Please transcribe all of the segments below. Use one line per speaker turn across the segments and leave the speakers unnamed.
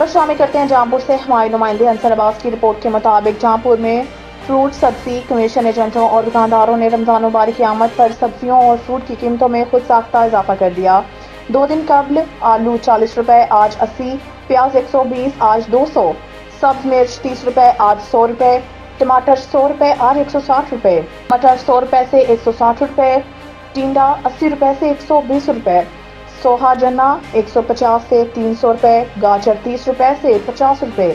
खबर शामिल करते हैं जहांपुर से हमारे नुमाइंदे अंसर अब्बास की रिपोर्ट के मुताबिक जहांपुर में फ्रूट सब्जी कमीशन एजेंटों और दुकानदारों ने रमजान मुबारक की आमद पर सब्जियों और फ्रूट की कीमतों में खुद साख्ता इजाफा कर दिया। 2 दिन कबल आलू 40 रुपए आज 80, प्याज 120 आज 200, सब्ज मिर्च 30 रुपए आज 100 रुपए, टमाटर 100 रुपए आज 160 रुपए, मटर 100 रुपए से 160 रुपए, टिंडा 80 रुपए से 120 रुपए, सोहा जन्ना 150 से 300 रुपए, गाजर 30 रुपए से 50 रुपए,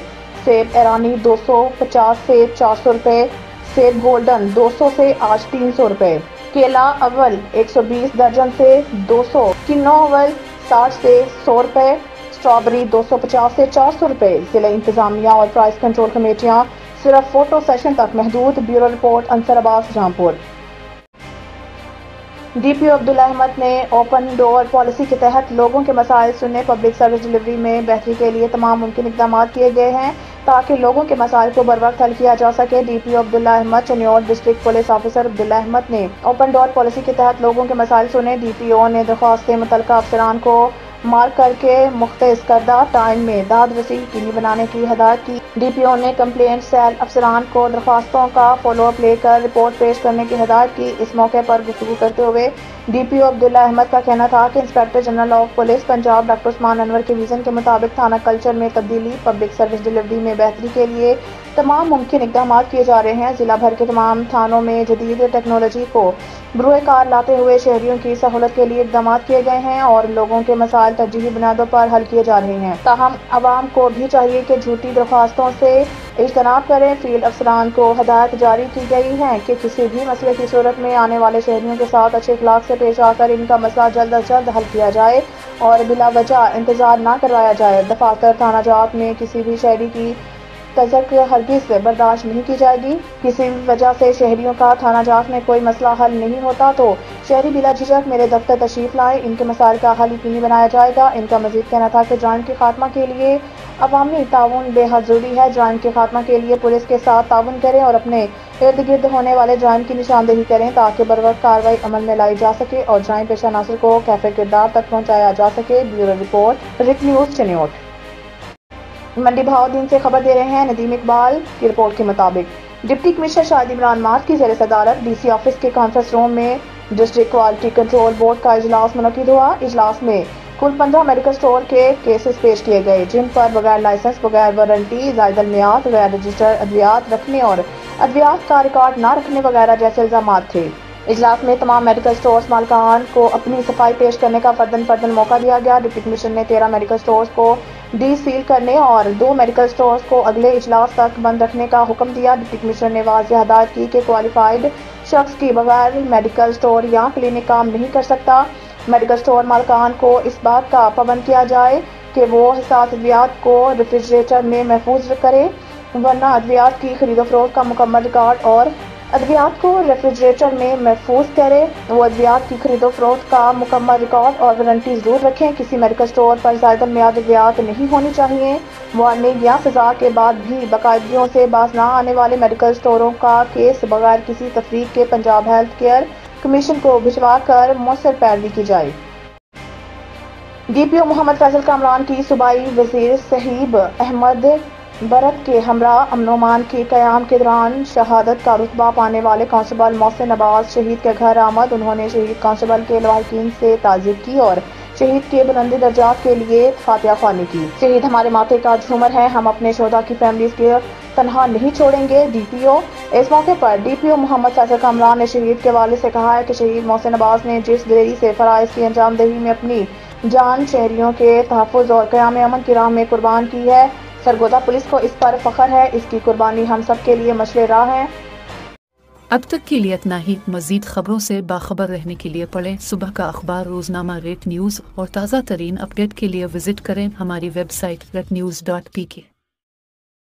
सेब ईरानी 250 से 400 रुपए, सेब गोल्डन 200 से आज 300 रुपए, केला अव्वल 120 दर्जन से 200, किन्नो अव्वल 60 से 100 रुपए, स्ट्रॉबेरी 250 से 400 रुपए। जिला इंतजामिया और प्राइस कंट्रोल कमेटियां सिर्फ फोटो सेशन तक महदूद। Bureau report Ansar Abbas Jahanpur. DPO Abdullah Ahmad ने ओपन डोर पॉलिसी के तहत लोगों के मसाइल सुनने, पब्लिक सर्विस डिलीवरी में बेहतरी के लिए तमाम मुमकिन इक़दाम किए गए हैं ताकि लोगों के मसाइल को बर वक्त हल किया जा सके। DPO Abdullah Ahmad Chiniot district police officer Abdullah Ahmad ने ओपन डोर पॉलिसी के तहत लोगों के मसाइल सुने। डीपीओ ने दरख्वास्त मुतल्लिका अफसरान को मार्क करके मुख्तस करदा टाइम में दाद रसीद यकीनी बनाने की हिदायत की। डीपीओ ने कंप्लेंट सेल अफसरान को दरख्वास्तों का फॉलोअप लेकर रिपोर्ट पेश करने की हिदायत की। इस मौके पर गुफ्तगू करते हुए डीपीओ अब्दुल्ला अहमद का कहना था कि inspector general of police Punjab doctor Usman Anwar के विजन के मुताबिक थाना कल्चर में तब्दीली, पब्लिक सर्विस डिलीवरी में बेहतरी के लिए तमाम मुमकिन इक़दाम किए जा रहे हैं। जिला भर के तमाम थानों में जदीद टेक्नोलॉजी को बरूए कार लाते हुए शहरियों की सहूलत के लिए इक़दाम किए गए हैं और लोगों के मसाइल तरजीही बुनियादों पर हल किए जा रहे हैं। ताहम अवाम को भी चाहिए कि झूठी दरख्वास्तों से इज्तनाब करें। फील्ड अफसरान को हदायत जारी की गई है कि किसी भी मसले की सूरत में आने वाले शहरियों के साथ अच्छे अखलाक से पेश आकर इनका मसला जल्द अज जल्द हल किया जाए और बिला वजह इंतजार न करवाया जाए। दफातर थाना जात में किसी भी शहरी की तजक हरगिज़ से बर्दाश्त नहीं की जाएगी। किसी भी वजह से शहरियों का थाना जात में कोई मसला हल नहीं होता तो शहरी बिला झिझक मेरे दफ्तर तशरीफ लाएं, इनके मसाइल का हल यकीनी बनाया जाएगा। इनका मजीद कहना था कि जराइम के खात्मा के लिए अवामी ताउन बेहद जरूरी है। जराइम के खात्मा के लिए पुलिस के साथ ताउन करें और अपने इर्द गिर्द होने वाले जराइम की निशानदेही करें ताकि बर वक्त कार्रवाई अमल में लाई जा सके और जराइम पेशा नासिर को कैफे किरदार तक पहुँचाया जा सके। ब्यूरो रिपोर्ट रिक न्यूज़ चनियोट। मंडी बहाउद्दीन से खबर दे रहे हैं नदीम इकबाल की रिपोर्ट के मुताबिक डिप्टी कमिश्नर शाहिद इमरान माज की ज़ेर सदारत डीसी ऑफिस के कॉन्फ्रेंस रूम में डिस्ट्रिक्ट क्वालिटी कंट्रोल बोर्ड का इजलास मुनक्किद हुआ। इजलास में कुल 15 मेडिकल स्टोर के केसेस पेश किए गए जिन पर बगैर लाइसेंस, बगैर वारंटी, ज़ायद अलमियात, गैर रजिस्टर्ड अद्वियात रखने और अद्वियात का रिकॉर्ड न रखने वगैरह जैसे इल्जाम थे। इजलास में तमाम मेडिकल स्टोर्स मालकान को अपनी सफाई पेश करने का फर्दन मौका दिया गया। डिप्टी कमिश्नर ने 13 मेडिकल स्टोर्स को डी सील करने और 2 मेडिकल स्टोर्स को अगले इजलास तक बंद रखने का हुक्म दिया। डिप्टी कमिश्नर ने वाज़ेह हिदायत की कि क्वालिफाइड शख्स की बगैर मेडिकल स्टोर या क्लिनिक काम नहीं कर सकता। मेडिकल स्टोर मालकान को इस बात का पाबंद किया जाए कि वो हिसाब अद्वियात को रेफ्रिजरेटर में महफूज करे, वरना अद्वियात की खरीदो फरोख्त का मुकम्मल रिकॉर्ड और अद्वियात को रेफ्रिजरेटर में महफूज करे। वो अद्वियात की खरीदो फरोख्त का मुकम्मल रिकॉर्ड और वारंटी जरूर रखें। किसी मेडिकल स्टोर पर ज़ायद मियाद अद्वियात नहीं होनी चाहिए। वार्निंग या सजा के बाद भी बाकायदगियों से बाज न आने वाले मेडिकल स्टोरों का केस बगैर किसी तफरीक के पंजाब हेल्थ केयर कमीशन को भिजवा कर मौसर पैरवी की जाए। डीपीओ मोहम्मद फैसल कामरान की सूबाई वजीर सहीब अहमद बरत के हमरा अमन के क़याम के दौरान शहादत का रुतबा पाने वाले कांस्टेबल मोहसिन नवाज शहीद के घर आमद। उन्होंने शहीद कांस्टेबल के लवाहिकीन से ताज़ीब की और शहीद के बुलंदी दर्जात के लिए फातिहा ख्वानी की। शहीद हमारे माथे का झूमर है, हम अपने शोधा की फैमिलीज के तनहा नहीं छोड़ेंगे। डीपीओ इस मौके पर डीपीओ मोहम्मद फैसल कामरान ने शहीद के वालिद से कहा है कि शहीद मोहसिन नवाज ने जिस दिलेरी से फराइज की अंजामदही में अपनी जान शहरियों के तहफ़्फ़ुज़ और क़याम अमन की राह में कुर्बान की है, सरगोदा पुलिस को इस पर फख्र है। इसकी कुर्बानी हम सब के लिए मशले राह है।
अब तक के लिए इतना ही। मज़ीद खबरों से बाखबर रहने के लिए पढ़ें सुबह का अखबार, रोजनामा रेट न्यूज़ और ताज़ा तरीन अपडेट के लिए विजिट करें हमारी वेबसाइट rednews.pk।